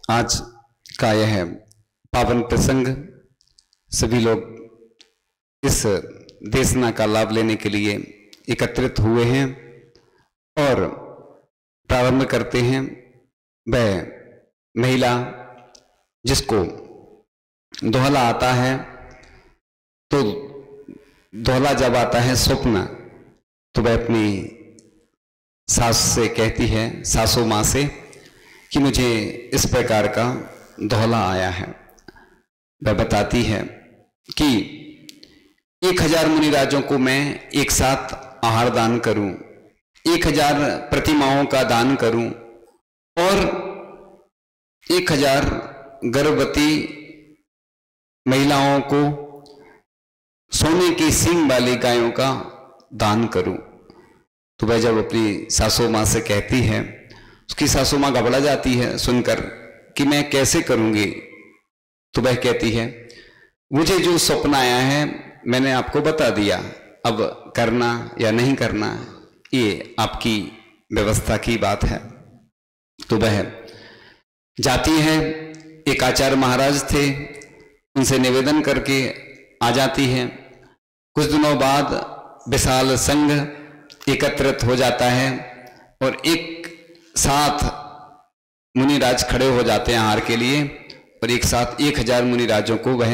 आज का यह पावन प्रसंग सभी लोग इस देशना का लाभ लेने के लिए एकत्रित हुए हैं और प्रारंभ करते हैं। वह महिला जिसको दोहला आता है, तो दोहला जब आता है स्वप्न, तो वह अपनी सास से कहती है, सासू माँ से, कि मुझे इस प्रकार का दोहला आया है। वह बताती है कि 1000 मुनिराजों को मैं एक साथ आहार दान करूं, 1000 प्रतिमाओं का दान करूं और 1000 गर्भवती महिलाओं को सोने की सींग वाली गायों का दान करूं। तो वह जब अपनी सासू माँ से कहती है, उसकी सासू माँ घबरा जाती है सुनकर कि मैं कैसे करूंगी। तो वह कहती है, मुझे जो स्वप्न आया है मैंने आपको बता दिया, अब करना या नहीं करना ये आपकी व्यवस्था की बात है। तो वह जाती है, एक आचार्य महाराज थे, उनसे निवेदन करके आ जाती है। कुछ दिनों बाद विशाल संघ एकत्रित हो जाता है और एक साथ मुनिराज खड़े हो जाते हैं आहार के लिए, और एक साथ 1000 मुनिराजों को वह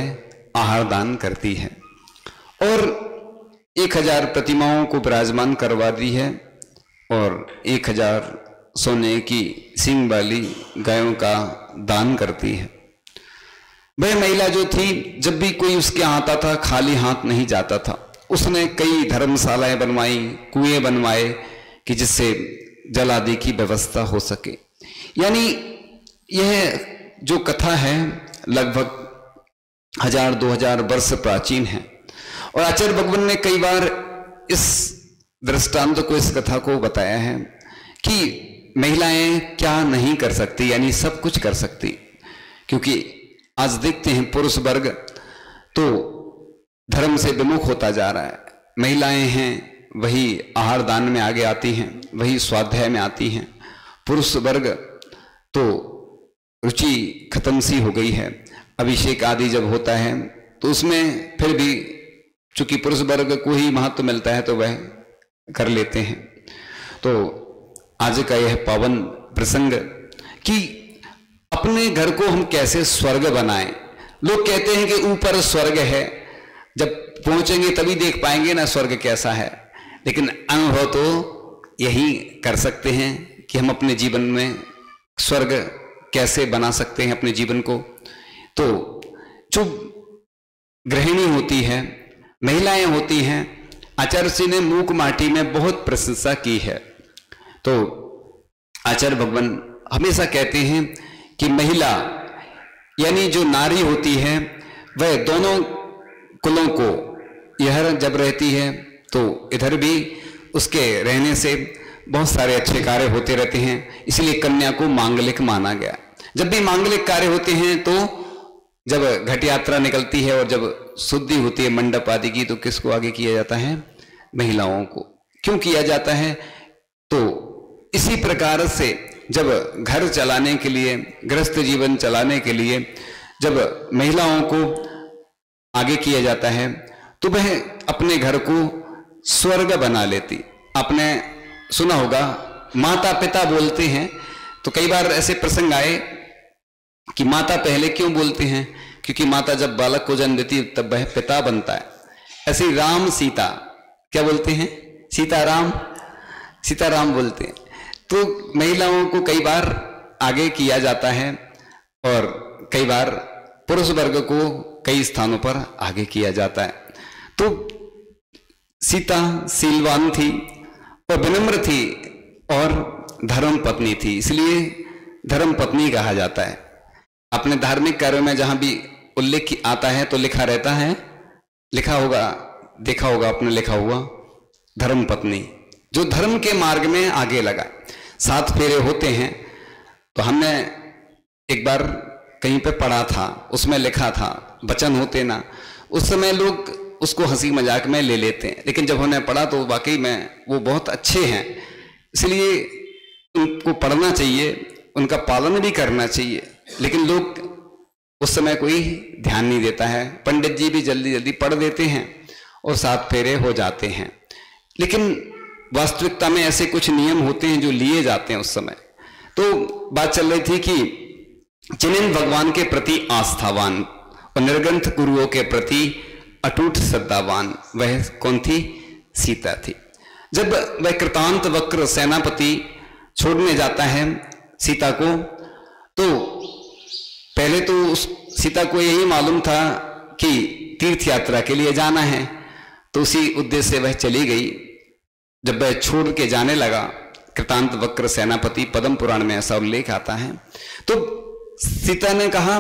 आहार दान करती है और 1000 प्रतिमाओं को विराजमान करवा दी है और 1000 सोने की सींग वाली गायों का दान करती है। वह महिला जो थी, जब भी कोई उसके यहाँ आता था खाली हाथ नहीं जाता था। उसने कई धर्मशालाएं बनवाई, कुएं बनवाए कि जिससे जल आदि की व्यवस्था हो सके। यानी यह जो कथा है लगभग 1000-2000 वर्ष प्राचीन है और आचार्य भगवान ने कई बार इस दृष्टांत को, इस कथा को बताया है कि महिलाएं क्या नहीं कर सकती, यानी सब कुछ कर सकती। क्योंकि आज देखते हैं पुरुष वर्ग तो धर्म से विमुख होता जा रहा है। महिलाएं हैं वही आहार दान में आगे आती हैं, वही स्वाध्याय में आती हैं। पुरुष वर्ग तो रुचि खत्म सी हो गई है। अभिषेक आदि जब होता है तो उसमें फिर भी चूंकि पुरुष वर्ग को ही महत्व मिलता है तो वह कर लेते हैं। तो आज का यह पावन प्रसंग कि अपने घर को हम कैसे स्वर्ग बनाएं। लोग कहते हैं कि ऊपर स्वर्ग है, जब पहुंचेंगे तभी देख पाएंगे ना स्वर्ग कैसा है, लेकिन अनुभव तो यही कर सकते हैं कि हम अपने जीवन में स्वर्ग कैसे बना सकते हैं अपने जीवन को। तो जो गृहिणी होती है, महिलाएं होती हैं, आचार्य जी ने मूक माटी में बहुत प्रशंसा की है। तो आचार्य भगवान हमेशा कहते हैं कि महिला यानी जो नारी होती है वह दोनों कुलों को, यह जब रहती है तो इधर भी उसके रहने से बहुत सारे अच्छे कार्य होते रहते हैं। इसलिए कन्या को मांगलिक माना गया। जब भी मांगलिक कार्य होते हैं तो जब घट यात्रा निकलती है और जब शुद्धि होती है मंडप आदि की, तो किसको आगे किया जाता है? महिलाओं को। क्यों किया जाता है? तो इसी प्रकार से जब घर चलाने के लिए, गृहस्थ जीवन चलाने के लिए जब महिलाओं को आगे किया जाता है तो वह अपने घर को स्वर्ग बना लेती। आपने सुना होगा माता पिता बोलते हैं, तो कई बार ऐसे प्रसंग आए कि माता पहले क्यों बोलते हैं? क्योंकि माता जब बालक को जन्म देती तब वह पिता बनता है। ऐसे राम सीता क्या बोलते हैं? सीताराम, सीताराम बोलते हैं। तो महिलाओं को कई बार आगे किया जाता है और कई बार पुरुष वर्ग को कई स्थानों पर आगे किया जाता है। तो सीता शीलवान थी और विनम्र थी और धर्म पत्नी थी, इसलिए धर्म पत्नी कहा जाता है। अपने धार्मिक कार्यों में जहां भी उल्लेख आता है तो लिखा रहता है, लिखा होगा, देखा होगा आपने लिखा हुआ, धर्म पत्नी, जो धर्म के मार्ग में आगे लगा। 7 फेरे होते हैं। तो हमने एक बार कहीं पे पढ़ा था, उसमें लिखा था, वचन होते ना, उस समय लोग उसको हंसी मजाक में ले लेते हैं, लेकिन जब हमने पढ़ा तो वाकई में वो बहुत अच्छे हैं। इसलिए उनको पढ़ना चाहिए, उनका पालन भी करना चाहिए। लेकिन लोग उस समय कोई ध्यान नहीं देता है। पंडित जी भी जल्दी जल्दी पढ़ देते हैं और 7 फेरे हो जाते हैं, लेकिन वास्तविकता में ऐसे कुछ नियम होते हैं जो लिए जाते हैं उस समय। तो बात चल रही थी कि जिन्हें भगवान के प्रति आस्थावान और निर्ग्रंथ गुरुओं के प्रति अटूट श्रद्धावान, वह कौन थी? सीता थी। जब वह कृतांत वक्र सेनापति छोड़ने जाता है सीता को, तो पहले तो उस सीता को यही मालूम था कि तीर्थ यात्रा के लिए जाना है, तो उसी उद्देश्य से वह चली गई। जब वह छोड़ के जाने लगा, कृतांत वक्र सेनापति, पद्म पुराण में ऐसा उल्लेख आता है, तो सीता ने कहा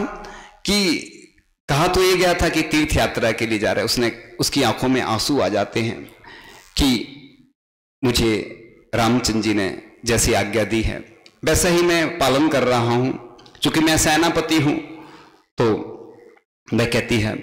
तो ये गया था कि तीर्थ यात्रा के लिए जा रहा है। उसकी आंखों में आंसू आ जाते हैं कि मुझे रामचंद्र जी ने जैसी आज्ञा दी है वैसा ही मैं पालन कर रहा हूं, चूंकि मैं सेनापति हूं। तो वह कहती है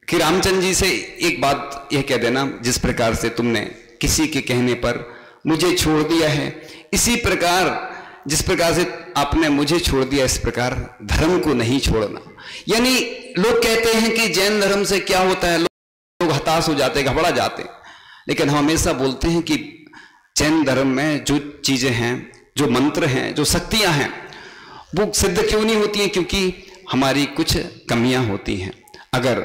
कि रामचंद्र जी से एक बात यह कह देना, जिस प्रकार से तुमने किसी के कहने पर मुझे छोड़ दिया है, इसी प्रकार जिस प्रकार से आपने मुझे छोड़ दिया, इस प्रकार धर्म को नहीं छोड़ना। यानी लोग कहते हैं कि जैन धर्म से क्या होता है, लोग हताश हो जाते, घबरा जाते, लेकिन हम हमेशा बोलते हैं कि जैन धर्म में जो चीजें हैं, जो मंत्र हैं, जो शक्तियां हैं, वो सिद्ध क्यों नहीं होती हैं? क्योंकि हमारी कुछ कमियां होती हैं। अगर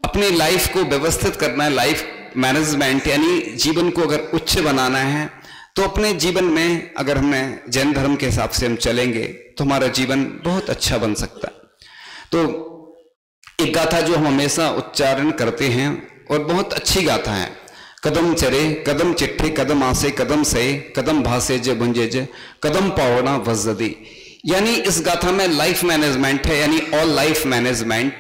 अपनी लाइफ को व्यवस्थित करना है, लाइफ मैनेजमेंट यानी जीवन को अगर उच्च बनाना है, तो अपने जीवन में अगर हमें जैन धर्म के हिसाब से हम चलेंगे तो हमारा जीवन बहुत अच्छा बन सकता है। तो एक गाथा जो हम हमेशा उच्चारण करते हैं और बहुत अच्छी गाथा है, कदम चरे कदम चिट्ठे कदम आसे कदम सहे कदम भासे जे भुंजे जे कदम पावना वज्जदी। यानी इस गाथा में लाइफ मैनेजमेंट है, यानी ऑल लाइफ मैनेजमेंट।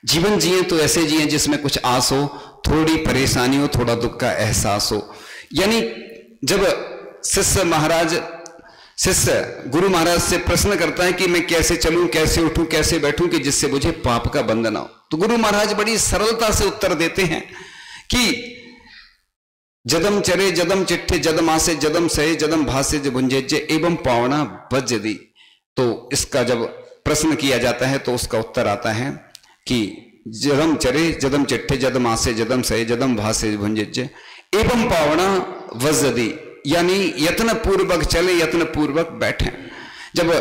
जीवन जिए तो ऐसे जिए जिसमें कुछ आस हो, थोड़ी परेशानी हो, थोड़ा दुख का एहसास हो। यानी जब शिष्य गुरु महाराज से प्रश्न करता है कि मैं कैसे चलूं, कैसे उठूं, कैसे बैठूं कि जिससे मुझे पाप का बंधन हो, तो गुरु महाराज बड़ी सरलता से उत्तर देते हैं कि जदम चरे जदम चिट्ठे जदम आसे जदम सहे जदम भासे भुंजे एवं पावना वज्जदी। तो इसका जब प्रश्न किया जाता है तो उसका उत्तर आता है कि जदम चरे जदम चिट्ठे जदम आसे जदम सहे जदम भासे भुंजे एवं पावना वज्जदी, यानी यत्न पूर्वक चले यत्न पूर्वक बैठे। जब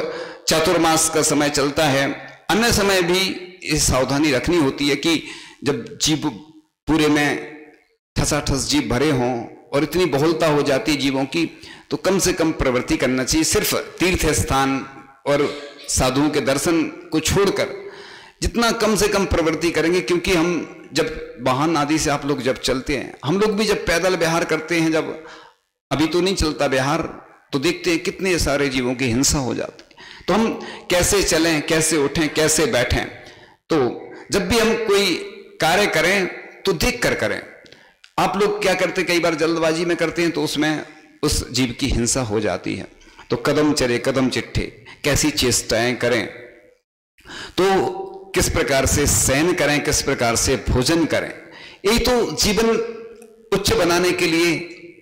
चातुर्मास का समय चलता है, अन्य समय भी ये सावधानी रखनी होती है कि जब जीव पूरे में ठसाठस जीव भरे हों और इतनी बहुलता हो जाती जीवों की, तो कम से कम प्रवृत्ति करना चाहिए। सिर्फ तीर्थ स्थान और साधुओं के दर्शन को छोड़कर जितना कम से कम प्रवृत्ति करेंगे, क्योंकि हम जब वाहन आदि से आप लोग जब चलते हैं, हम लोग भी जब पैदल विहार करते हैं, जब अभी तो नहीं चलता बिहार, तो देखते हैं कितने सारे जीवों की हिंसा हो जाती है। तो हम कैसे चलें, कैसे उठें, कैसे बैठें। तो जब भी हम कोई कार्य करें तो देख कर करें। आप लोग क्या करते, कई बार जल्दबाजी में करते हैं तो उसमें उस जीव की हिंसा हो जाती है। तो कदम चले कदम चिट्ठे, कैसी चेष्टाएं करें, तो किस प्रकार से शयन करें, किस प्रकार से भोजन करें। यही तो जीवन उच्च बनाने के लिए,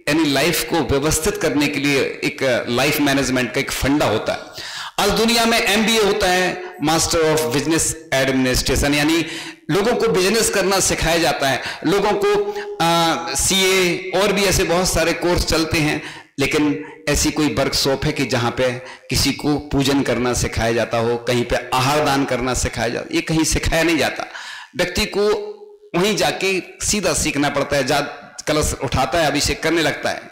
यानी लाइफ को व्यवस्थित करने के लिए एक लाइफ मैनेजमेंट का एक फंडा होता है। आज दुनिया में MBA होता है, मास्टर ऑफ बिजनेस एडमिनिस्ट्रेशन, यानी लोगों को बिजनेस करना सिखाया जाता है, लोगों को CA और भी ऐसे बहुत सारे कोर्स चलते हैं। लेकिन ऐसी कोई वर्कशॉप है कि जहां पे किसी को पूजन करना सिखाया जाता हो, कहीं पे आहार दान करना सिखाया जाता, ये कहीं सिखाया नहीं जाता। व्यक्ति को वहीं जाके सीधा सीखना पड़ता है। कलश उठाता है, अभिषेक करने लगता है।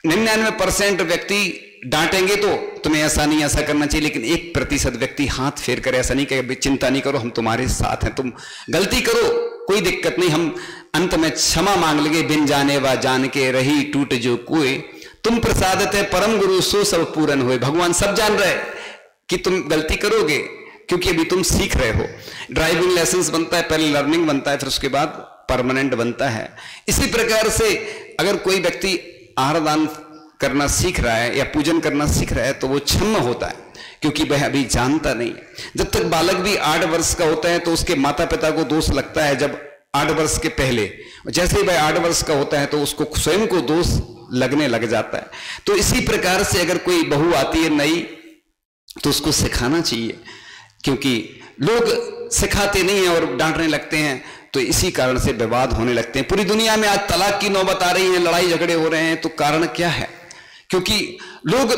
99% व्यक्ति डांटेंगे तो तुम्हें ऐसा नहीं, ऐसा करना चाहिए, लेकिन 1% व्यक्ति हाथ फेर कर ऐसा नहीं कहे, चिंता नहीं करो, हम तुम्हारे साथ हैं, तुम गलती करो कोई दिक्कत नहीं, हम अंत में क्षमा मांग लेंगे, बिन जाने व जान के रही टूट जो कोई, तुम प्रसादत है परम गुरु सो सब पूरन हुए। भगवान सब जान रहे कि तुम गलती करोगे, क्योंकि अभी तुम सीख रहे हो। ड्राइविंग लाइसेंस बनता है, पहले लर्निंग बनता है, फिर उसके बाद परमानेंट बनता है। इसी प्रकार से अगर कोई व्यक्ति आहार दान करना सीख रहा है या पूजन करना सीख रहा है तो वो क्षम्य होता है, क्योंकि वह अभी जानता नहीं। जब तक बालक भी 8 वर्ष का होता है तो उसके माता पिता को दोष लगता है जब 8 वर्ष के पहले, जैसे ही वह 8 वर्ष का होता है तो उसको स्वयं को दोष लगने लग जाता है। तो इसी प्रकार से अगर कोई बहू आती है नई तो उसको सिखाना चाहिए क्योंकि लोग सिखाते नहीं हैं और डांटने लगते हैं, तो इसी कारण से विवाद होने लगते हैं। पूरी दुनिया में आज तलाक की नौबत आ रही है, लड़ाई झगड़े हो रहे हैं, तो कारण क्या है? क्योंकि लोग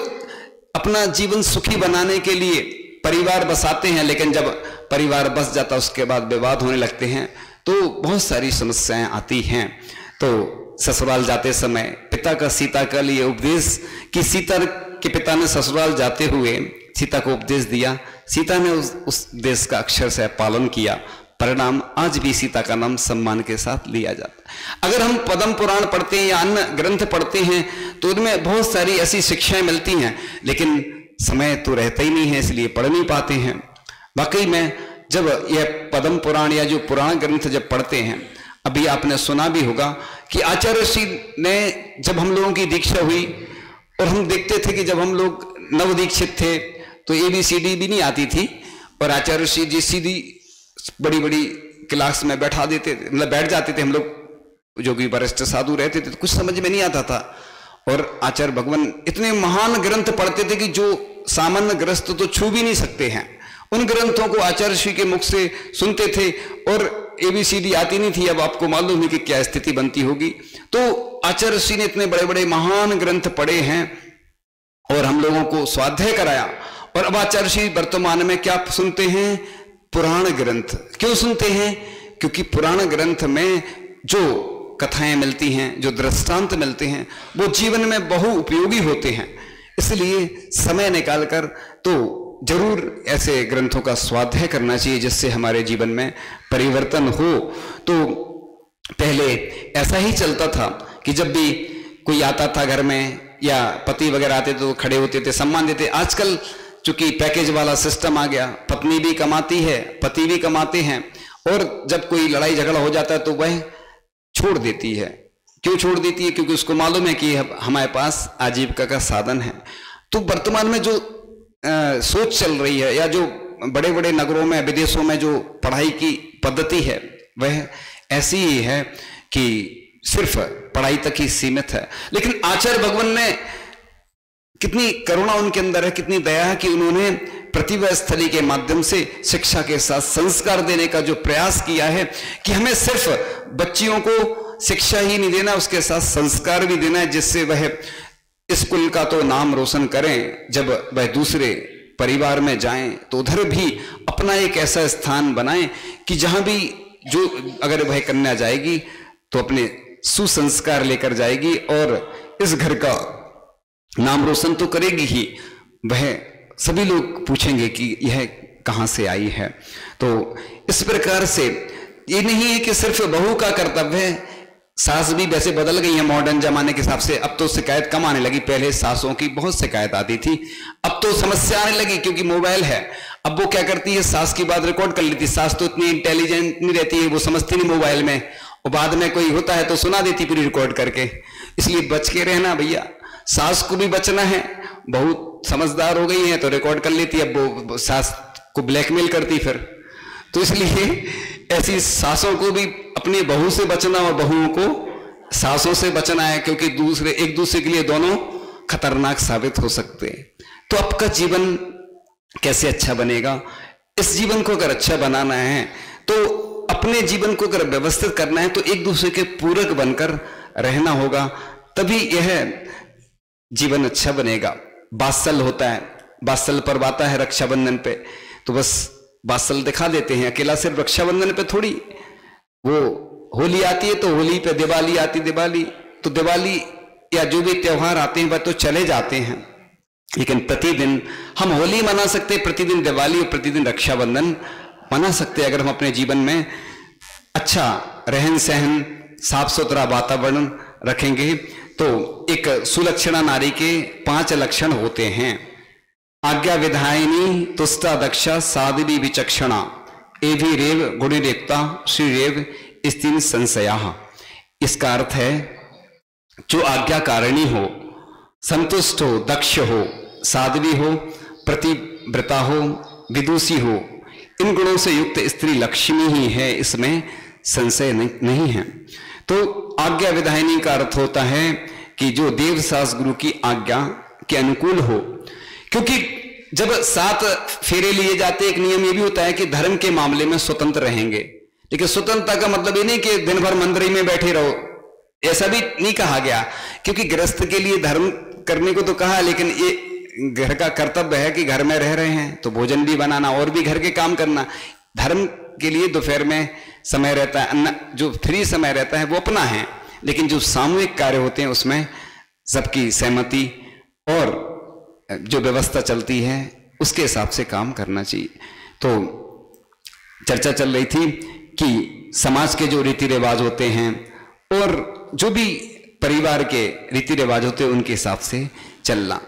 अपना जीवन सुखी बनाने के लिए परिवार बसाते हैं, लेकिन जब परिवार बस जाता है उसके बाद विवाद होने लगते हैं, तो बहुत सारी समस्याएं आती हैं। तो ससुराल जाते समय पिता का सीता का लिए उपदेश कि सीता के पिता ने ससुराल जाते हुए सीता को उपदेश दिया, सीता ने उस देश का अक्षर से पालन किया, परिणाम आज भी सीता का नाम सम्मान के साथ लिया जाता है। अगर हम पद्म पुराण पढ़ते हैं या अन्य ग्रंथ पढ़ते हैं तो उनमें बहुत सारी ऐसी शिक्षाएं मिलती हैं, लेकिन समय तो रहता ही नहीं है, इसलिए पढ़ नहीं पाते हैं। वाकई में जब यह पद्म पुराण या जो पुराण ग्रंथ जब पढ़ते हैं, अभी आपने सुना भी होगा कि आचार्य श्री ने जब हम लोगों की दीक्षा हुई, और हम देखते थे कि जब हम लोग नवदीक्षित थे तो ABCD भी नहीं आती थी, और आचार्य श्री जी सीधी बड़ी बड़ी क्लास में बैठा देते, मतलब बैठ जाते थे हम लोग जो भी वरिष्ठ साधु रहते थे, तो कुछ समझ में नहीं आता था। और आचार्य भगवान इतने महान ग्रंथ पढ़ते थे कि जो सामान्य ग्रस्त तो छू भी नहीं सकते हैं, उन ग्रंथों को आचार्य श्री के मुख से सुनते थे, और ABCD आती नहीं थी। अब आपको मालूम है कि क्या स्थिति बनती होगी। तो आचार्य श्री ने इतने बड़े बड़े महान ग्रंथ पढ़े हैं और हम लोगों को स्वाध्याय कराया, और अब आचार्य श्री वर्तमान में क्या सुनते हैं? पुराण ग्रंथ। क्यों सुनते हैं? क्योंकि पुराण ग्रंथ में जो कथाएं मिलती हैं, जो दृष्टांत मिलते हैं, वो जीवन में बहु उपयोगी होते हैं। इसलिए समय निकालकर तो जरूर ऐसे ग्रंथों का स्वाध्याय करना चाहिए, जिससे हमारे जीवन में परिवर्तन हो। तो पहले ऐसा ही चलता था कि जब भी कोई आता था घर में या पति वगैरह आते तो खड़े होते थे, सम्मान देते। आजकल चूंकि पैकेज वाला सिस्टम आ गया, पत्नी भी कमाती है, पति भी कमाते हैं, और जब कोई लड़ाई झगड़ा हो जाता है तो वह छोड़ देती है। क्यों छोड़ देती है? क्योंकि उसको मालूम है कि हमारे पास आजीविका का साधन है। तो वर्तमान में जो सोच चल रही है, या जो बड़े बड़े नगरों में, विदेशों में जो पढ़ाई की पद्धति है, वह ऐसी ही है कि सिर्फ पढ़ाई तक ही सीमित है। लेकिन आचार्य भगवान ने कितनी करुणा उनके अंदर है, कितनी दया है कि उन्होंने प्रतिभा स्थली के माध्यम से शिक्षा के साथ संस्कार देने का जो प्रयास किया है, कि हमें सिर्फ बच्चियों को शिक्षा ही नहीं देना, उसके साथ संस्कार भी देना है, जिससे वह स्कूल का तो नाम रोशन करें, जब वह दूसरे परिवार में जाएं तो उधर भी अपना एक ऐसा स्थान बनाएं कि जहां भी जो अगर वह कन्या जाएगी तो अपने सुसंस्कार लेकर जाएगी, और इस घर का नाम रोशन तो करेगी ही, वह सभी लोग पूछेंगे कि यह कहां से आई है। तो इस प्रकार से ये नहीं है कि सिर्फ बहू का कर्तव्य है, सास भी वैसे बदल गई है मॉडर्न जमाने के हिसाब से। अब तो शिकायत कम आने लगी, पहले सासों की बहुत शिकायत आती थी, अब तो समस्या आने लगी क्योंकि मोबाइल है। अब वो क्या करती है, सास की बात रिकॉर्ड कर लेती। सास तो इतनी इंटेलिजेंट नहीं रहती है, वो समझती नहीं मोबाइल में, और बाद में कोई होता है तो सुना देती पूरी रिकॉर्ड करके। इसलिए बच के रहना भैया, सास को भी बचना है। बहुत समझदार हो गई है तो रिकॉर्ड कर लेती, अब वो सास को ब्लैकमेल करती फिर। तो इसलिए ऐसी सासों को भी अपनी बहू से बचना और बहुओं को सासों से बचना है, क्योंकि एक दूसरे के लिए दोनों खतरनाक साबित हो सकते हैं। तो आपका जीवन कैसे अच्छा बनेगा? इस जीवन को अगर अच्छा बनाना है, तो अपने जीवन को अगर व्यवस्थित करना है, तो एक दूसरे के पूरक बनकर रहना होगा, तभी यह जीवन अच्छा बनेगा। वात्सल होता है, वात्सल पर्व आता है रक्षाबंधन पे, तो बस वात्सल दिखा देते हैं। अकेला सिर्फ रक्षाबंधन पे थोड़ी, वो होली आती है तो होली पे, दिवाली आती दिवाली, तो दिवाली या जो भी त्योहार आते हैं वह तो चले जाते हैं, लेकिन प्रतिदिन हम होली मना सकते, प्रतिदिन दिवाली और प्रतिदिन रक्षाबंधन मना सकते, अगर हम अपने जीवन में अच्छा रहन सहन, साफ सुथरा वातावरण रखेंगे। तो एक सुलक्षणा नारी के 5 लक्षण होते हैं। आज्ञा विधायिनी, तुष्टा दक्षा, साध्वी विचक्षणा, एवि रेव गुणिरेक्ता, श्रीरेव स्त्रीन संशया। इसका अर्थ है जो आज्ञाकारिणी हो, संतुष्ट हो, दक्ष हो, साध्वी हो, प्रतिव्रता हो, विदुषी हो, इन गुणों से युक्त स्त्री लक्ष्मी ही है, इसमें संशय नहीं है। तो आज्ञा विधायिनी का अर्थ होता है कि जो देव सास गुरु की आज्ञा के अनुकूल हो, क्योंकि जब 7 फेरे लिए जाते, एक नियम ये भी होता है कि धर्म के मामले में स्वतंत्र रहेंगे। लेकिन स्वतंत्रता का मतलब ये नहीं कि दिन भर मंदिर में बैठे रहो, ऐसा भी नहीं कहा गया, क्योंकि गृहस्थ के लिए धर्म करने को तो कहा, लेकिन ये घर का कर्तव्य है कि घर में रह रहे हैं तो भोजन भी बनाना और भी घर के काम करना। धर्म के लिए दोपहर में समय रहता है, जो फ्री समय रहता है वो अपना है, लेकिन जो सामूहिक कार्य होते हैं उसमें सबकी सहमति और जो व्यवस्था चलती है उसके हिसाब से काम करना चाहिए। तो चर्चा चल रही थी कि समाज के जो रीति रिवाज होते हैं और जो भी परिवार के रीति रिवाज होते हैं उनके हिसाब से चलना।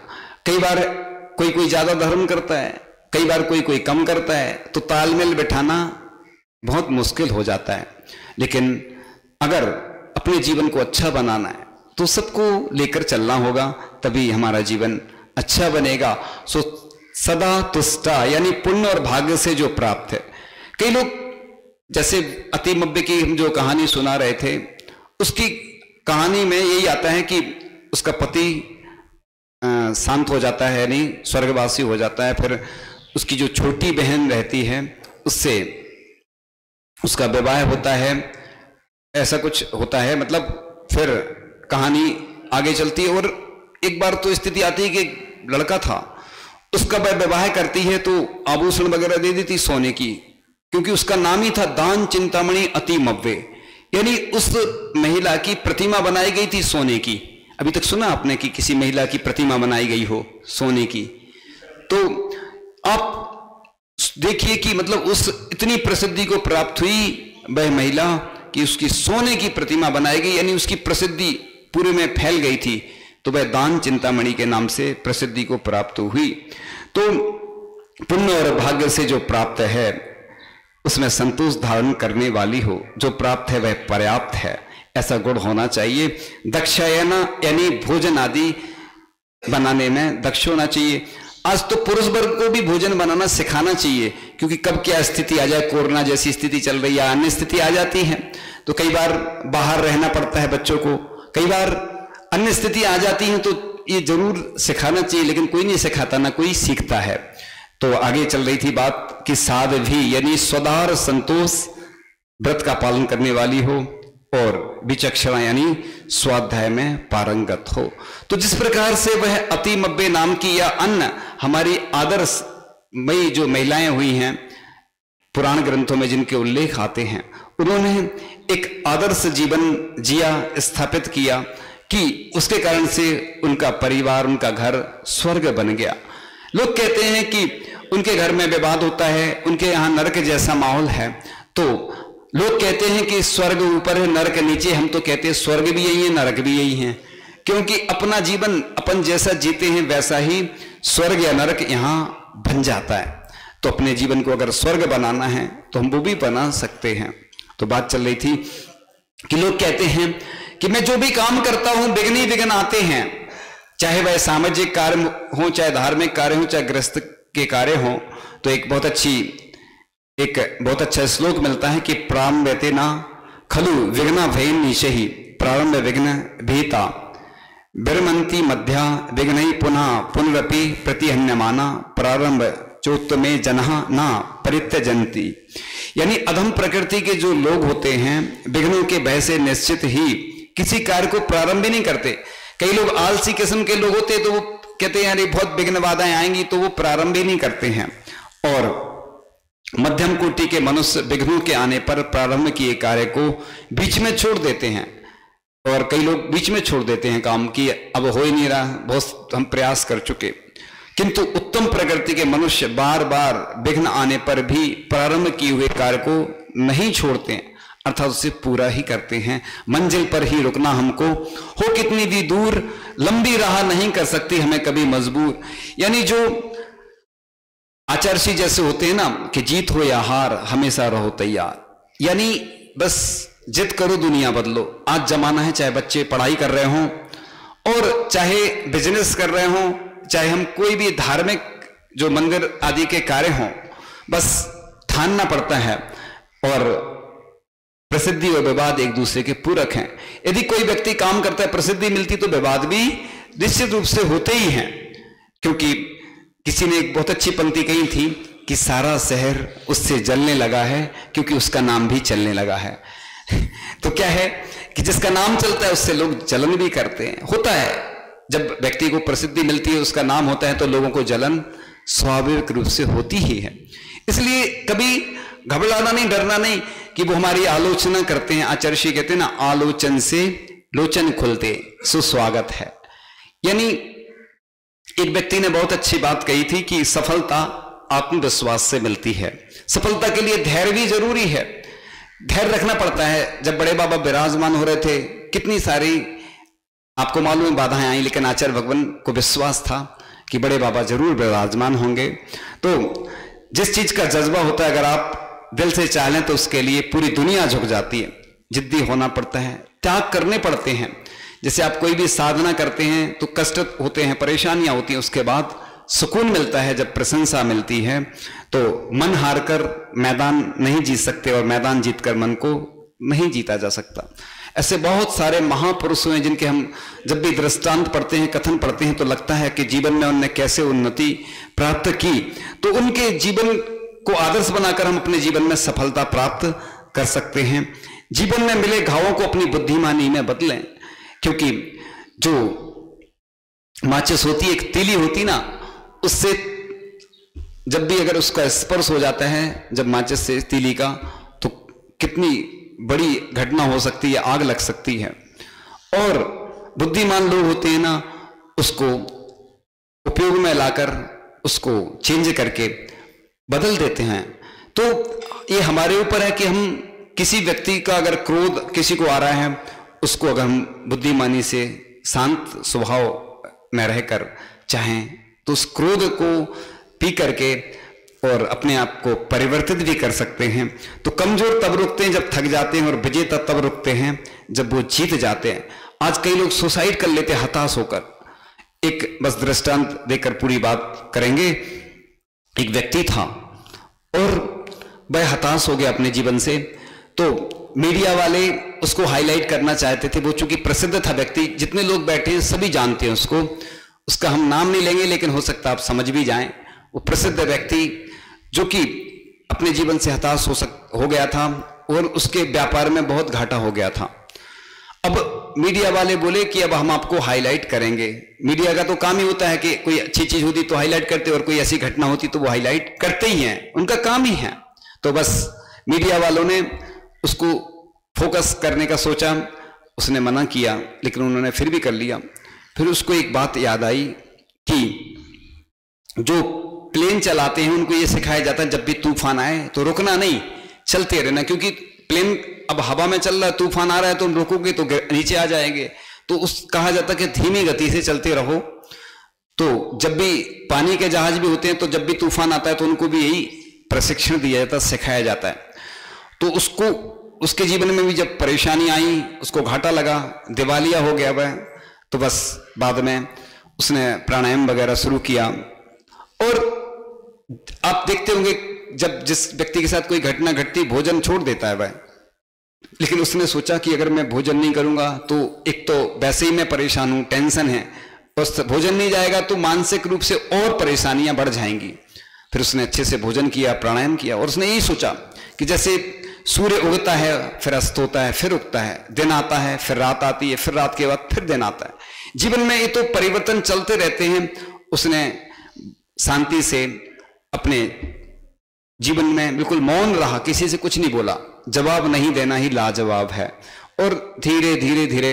कई बार कोई ज्यादा धर्म करता है, कई बार कोई कम करता है, तो तालमेल बिठाना बहुत मुश्किल हो जाता है। लेकिन अगर अपने जीवन को अच्छा बनाना है तो सबको लेकर चलना होगा, तभी हमारा जीवन अच्छा बनेगा। सो सदा तुष्टा यानी पुण्य और भाग्य से जो प्राप्त है। कई लोग जैसे अतिमव्य की हम जो कहानी सुना रहे थे, उसकी कहानी में यही आता है कि उसका पति शांत हो जाता है, नहीं स्वर्गवासी हो जाता है, फिर उसकी जो छोटी बहन रहती है उससे उसका विवाह होता है, ऐसा कुछ होता है। मतलब फिर कहानी आगे चलती है और एक बार तो स्थिति आती है कि लड़का था, उसका विवाह करती है तो आभूषण वगैरह दे देती सोने की, क्योंकि उसका नाम ही था दान चिंतामणि अतिमव्य, यानी उस महिला की प्रतिमा बनाई गई थी सोने की। अभी तक सुना आपने कि किसी महिला की प्रतिमा बनाई गई हो सोने की? तो आप देखिए कि मतलब उस इतनी प्रसिद्धि को प्राप्त हुई वह महिला कि उसकी सोने की प्रतिमा बनाई गई, यानी उसकी प्रसिद्धि पूरे में फैल गई थी, तो वह दान चिंतामणि के नाम से प्रसिद्धि को प्राप्त हुई। तो पुण्य और भाग्य से जो प्राप्त है उसमें संतोष धारण करने वाली हो, जो प्राप्त है वह पर्याप्त है, ऐसा गुण होना चाहिए। दक्षायना यानी भोजन आदि बनाने में दक्ष होना चाहिए। आज तो पुरुष वर्ग को भी भोजन बनाना सिखाना चाहिए, क्योंकि कब क्या स्थिति आ जाए, कोरोना जैसी स्थिति चल रही है, अन्य स्थिति आ जाती है तो कई बार बाहर रहना पड़ता है बच्चों को, कई बार अन्य स्थिति आ जाती है, तो ये जरूर सिखाना चाहिए। लेकिन कोई नहीं सिखाता, ना कोई सीखता है। तो आगे चल रही थी बात कि साध भी यानी स्वदार संतोष व्रत का पालन करने वाली हो और विचक्षणा यानी स्वाध्याय में पारंगत हो। तो जिस प्रकार से वह अतिमव्य नाम की या अन्य हमारी आदर्शमयी जो महिलाएं हुई हैं पुराण ग्रंथों में जिनके उल्लेख आते हैं, उन्होंने एक आदर्श जीवन जिया, स्थापित किया कि उसके कारण से उनका परिवार, उनका घर स्वर्ग बन गया। लोग कहते हैं कि उनके घर में विवाद होता है, उनके यहाँ नरक जैसा माहौल है, तो लोग कहते हैं कि स्वर्ग ऊपर है नरक नीचे, हम तो कहते हैं स्वर्ग भी यही है नरक भी यही है, क्योंकि अपना जीवन अपन जैसा जीते हैं वैसा ही स्वर्ग या नरक यहाँ बन जाता है। तो अपने जीवन को अगर स्वर्ग बनाना है तो हम वो भी बना सकते हैं। तो बात चल रही थी कि लोग कहते हैं कि मैं जो भी काम करता हूं विघ्न ही विघ्न आते हैं, चाहे वह सामाजिक कार्य हो, चाहे धार्मिक कार्य हो, चाहे गृहस्थ के कार्य हो। तो एक बहुत अच्छा श्लोक मिलता है कि प्रारंभते ना खलु विघ्न भयन निशहि प्रारंभ विघ्न भीता विरमंती मध्या विघ्न पुनः पुनरपि प्रतिहन्यमाना प्रारंभ चोत्त में जनहा ना परित्यजंती। यानी अधम प्रकृति के जो लोग होते हैं विघ्नों के भय से निश्चित ही किसी कार्य को प्रारंभ ही नहीं करते। कई लोग आलसी किस्म के लोग होते हैं तो वो कहते हैं यार बहुत विघ्न बाधाएं आएंगी, तो वो प्रारंभ ही नहीं करते हैं। और मध्यम कोटि के मनुष्य विघ्नों के आने पर प्रारंभ किए कार्य को बीच में छोड़ देते हैं, और कई लोग बीच में छोड़ देते हैं काम की, अब हो ही नहीं रहा, बहुत हम प्रयास कर चुके। किंतु उत्तम प्रकृति के मनुष्य बार बार विघ्न आने पर भी प्रारंभ किए हुए कार्य को नहीं छोड़ते हैं, अर्थात उसे पूरा ही करते हैं। मंजिल पर ही रुकना हमको हो कितनी भी दूर, लंबी राह नहीं कर सकती हमें कभी मजबूर। यानी जो आचार्य जैसे होते हैं ना कि जीत हो या हार हमेशा रहो तैयार, यानी बस जिद करो दुनिया बदलो। आज जमाना है, चाहे बच्चे पढ़ाई कर रहे हों और चाहे बिजनेस कर रहे हों, चाहे हम कोई भी धार्मिक जो मंदिर आदि के कार्य हों, बस ठानना पड़ता है। और प्रसिद्धि और विवाद एक दूसरे के पूरक हैं। यदि कोई व्यक्ति काम करता है, प्रसिद्धि मिलती, तो विवाद भी निश्चित रूप से होते ही हैं, क्योंकि किसी ने एक बहुत अच्छी पंक्ति कही थी कि सारा शहर उससे जलने लगा है क्योंकि उसका नाम भी चलने लगा है। तो क्या है कि जिसका नाम चलता है उससे लोग जलन भी करते हैं। होता है, जब व्यक्ति को प्रसिद्धि मिलती है, उसका नाम होता है, तो लोगों को जलन स्वाभाविक रूप से होती ही है। इसलिए कभी घबराना नहीं, डरना नहीं कि वो हमारी आलोचना करते हैं। आचार्य श्री कहते हैं ना, आलोचन से लोचन खुलते, सुस्वागत है। यानी एक व्यक्ति ने बहुत अच्छी बात कही थी कि सफलता आत्मविश्वास से मिलती है। सफलता के लिए धैर्य भी जरूरी है, धैर्य रखना पड़ता है। जब बड़े बाबा विराजमान हो रहे थे, कितनी सारी आपको मालूम है बाधाएं आई, लेकिन आचार्य भगवान को विश्वास था कि बड़े बाबा जरूर विराजमान होंगे। तो जिस चीज का जज्बा होता है, अगर आप दिल से चाह लें तो उसके लिए पूरी दुनिया झुक जाती है। जिद्दी होना पड़ता है, त्याग करने पड़ते हैं। जैसे आप कोई भी साधना करते हैं तो कष्ट होते हैं, परेशानियां होती हैं, उसके बाद सुकून मिलता है। जब प्रशंसा मिलती है तो मन हारकर मैदान नहीं जीत सकते और मैदान जीतकर मन को नहीं जीता जा सकता। ऐसे बहुत सारे महापुरुषों हैं जिनके हम जब भी दृष्टांत पढ़ते हैं, कथन पढ़ते हैं, तो लगता है कि जीवन में उन्होंने कैसे उन्नति प्राप्त की। तो उनके जीवन को आदर्श बनाकर हम अपने जीवन में सफलता प्राप्त कर सकते हैं। जीवन में मिले घावों को अपनी बुद्धिमानी में बदलें, क्योंकि जो माचिस होती है, एक तीली होती ना, उससे जब भी अगर उसका स्पर्श हो जाता है, जब माचिस से तीली का, तो कितनी बड़ी घटना हो सकती है, आग लग सकती है। और बुद्धिमान लोग होते हैं ना, उसको उपयोग में लाकर उसको चेंज करके बदल देते हैं। तो ये हमारे ऊपर है कि हम किसी व्यक्ति का अगर क्रोध किसी को आ रहा है, उसको अगर हम बुद्धिमानी से शांत स्वभाव में रहकर चाहें तो उस क्रोध को पी करके और अपने आप को परिवर्तित भी कर सकते हैं। तो कमजोर तब रुकते हैं जब थक जाते हैं, और विजेता तब रुकते हैं जब वो जीत जाते हैं। आज कई लोग सुसाइड कर लेते हैं हताश होकर। एक बस दृष्टांत देकर पूरी बात करेंगे। एक व्यक्ति था और वह हताश हो गया अपने जीवन से, तो मीडिया वाले उसको हाईलाइट करना चाहते थे। वो चूंकि प्रसिद्ध था व्यक्ति, जितने लोग बैठे हैं सभी जानते हैं उसको, उसका हम नाम नहीं लेंगे, लेकिन हो सकता है आप समझ भी जाएं। वो प्रसिद्ध व्यक्ति जो कि अपने जीवन से हताश हो गया था और उसके व्यापार में बहुत घाटा हो गया था। अब मीडिया वाले बोले कि अब हम आपको हाईलाइट करेंगे। मीडिया का तो काम ही होता है कि कोई अच्छी चीज होती तो हाईलाइट करते, और कोई ऐसी घटना होती तो वो हाईलाइट करते ही हैं, उनका काम ही है। तो बस मीडिया वालों ने उसको फोकस करने का सोचा, उसने मना किया, लेकिन उन्होंने फिर भी कर लिया। फिर उसको एक बात याद आई कि जो प्लेन चलाते हैं उनको ये सिखाया जाता है जब भी तूफान आए तो रुकना नहीं, चलते रहना, क्योंकि प्लेन अब हवा में चल रहा है, तूफान आ रहा है, तो रुकोगे तो नीचे आ जाएंगे। तो कहा जाता है कि धीमी गति से चलते रहो। तो जब भी पानी के जहाज भी होते हैं, तो जब भी तूफान आता है तो उनको भी यही प्रशिक्षण दिया जाता है, सिखाया जाता है। तो उसके जीवन में भी जब परेशानी आई, उसको घाटा लगा, दिवालिया हो गया वह, तो बस बाद में उसने प्राणायाम वगैरह शुरू किया। और आप देखते होंगे जब जिस व्यक्ति के साथ कोई घटना घटती, भोजन छोड़ देता है वह, लेकिन उसने सोचा कि अगर मैं भोजन नहीं करूंगा तो एक तो वैसे ही मैं परेशान हूं, टेंशन है, और भोजन नहीं जाएगा तो मानसिक रूप से और परेशानियां बढ़ जाएंगी। फिर उसने अच्छे से भोजन किया, प्राणायाम किया, और उसने यही सोचा कि जैसे सूर्य उगता है फिर अस्त होता है, फिर उगता है, दिन आता है, फिर रात आती है, फिर रात के बाद फिर दिन आता है, जीवन में ये तो परिवर्तन चलते रहते हैं। उसने शांति से अपने जीवन में बिल्कुल मौन रहा, किसी से कुछ नहीं बोला। जवाब नहीं देना ही लाजवाब है। और धीरे धीरे धीरे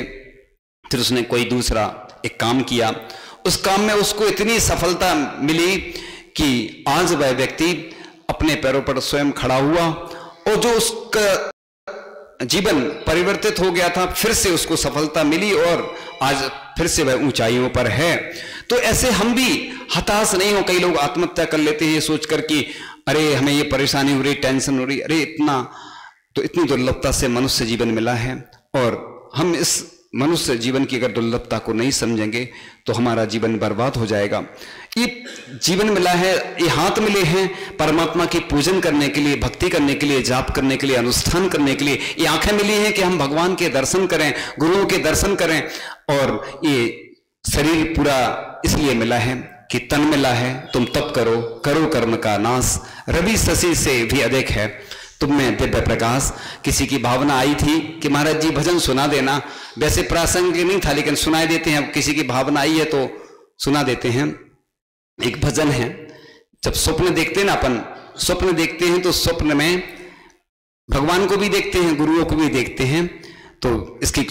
फिर उसने कोई दूसरा एक काम किया। उस काम में उसको इतनी सफलता मिली कि आज वह व्यक्ति अपने पैरों पर स्वयं खड़ा हुआ, और जो उसका जीवन परिवर्तित हो गया था, फिर से उसको सफलता मिली और आज फिर से वह ऊंचाइयों पर है। तो ऐसे हम भी हताश नहीं हो। कई लोग आत्महत्या कर लेते हैं सोचकर कि अरे हमें ये परेशानी हो रही, टेंशन हो रही, अरे इतनी दुर्लभता से मनुष्य जीवन मिला है, और हम इस मनुष्य जीवन की अगर दुर्लभता को नहीं समझेंगे तो हमारा जीवन बर्बाद हो जाएगा। ये जीवन मिला है, ये हाथ मिले हैं परमात्मा की पूजन करने के लिए, भक्ति करने के लिए, जाप करने के लिए, अनुष्ठान करने के लिए। ये आंखें मिली हैं कि हम भगवान के दर्शन करें, गुरुओं के दर्शन करें, और ये शरीर पूरा इसलिए मिला है कि तन मिला है तुम तप करो, करो कर्म का नाश, रवि शशि से भी अधिक है तुम में दिव्य प्रकाश। किसी की भावना आई थी कि महाराज जी भजन सुना देना, वैसे प्रासंगिक नहीं था लेकिन सुनाई देते हैं। किसी की भावना आई है तो सुना देते हैं। एक भजन है, जब स्वप्न देखते हैं ना, अपन स्वप्न देखते हैं तो स्वप्न में भगवान को भी देखते हैं, गुरुओं को भी देखते हैं। तो इसकी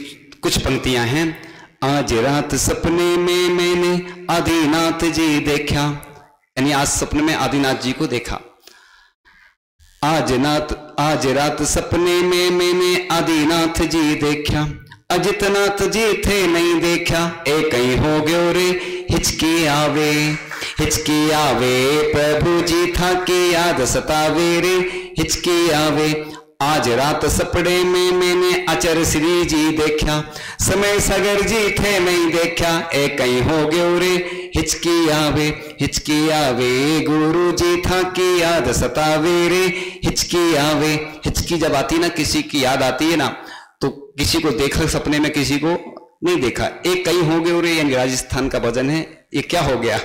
कुछ पंक्तियां हैं। आज रात सपने में मैंने आदिनाथ जी देखा, यानी आज सपने में आदिनाथ जी को देखा। आज रात सपने में मैंने आदिनाथ जी देखा, अजितनाथ जी थे नहीं देखा, एक ही हो गयो रे हिचकी आवे, हिचकी आवे प्रभु जी था कि याद सतावे रे हिचकी आवे। आज रात सपने में मैंने अचर श्री जी देखा, समय सागर जी थे नहीं देखा, एक ही हो गयो रे हिचकी आवे, हिचकी आवे गुरु जी था कि याद सतावे रे हिचकी आवे। हिचकी जब आती ना, किसी की याद आती है ना, तो किसी को देखा सपने में, किसी को नहीं देखा, एक कहीं हो गए रे, यानी राजस्थान का भजन है, ये क्या हो गया।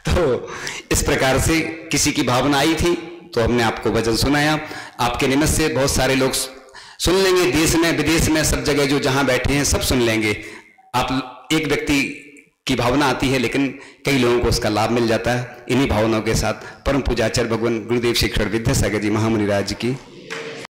तो इस प्रकार से किसी की भावना आई थी तो हमने आपको भजन सुनाया। आपके निमित्त से बहुत सारे लोग सुन लेंगे, देश में विदेश में सब जगह जो जहां बैठे हैं सब सुन लेंगे। आप एक व्यक्ति की भावना आती है लेकिन कई लोगों को उसका लाभ मिल जाता है। इन्हीं भावनाओं के साथ परम पूजाचार्य भगवान गुरुदेव शिक्षण विद्यासागर जी महामुनि राज की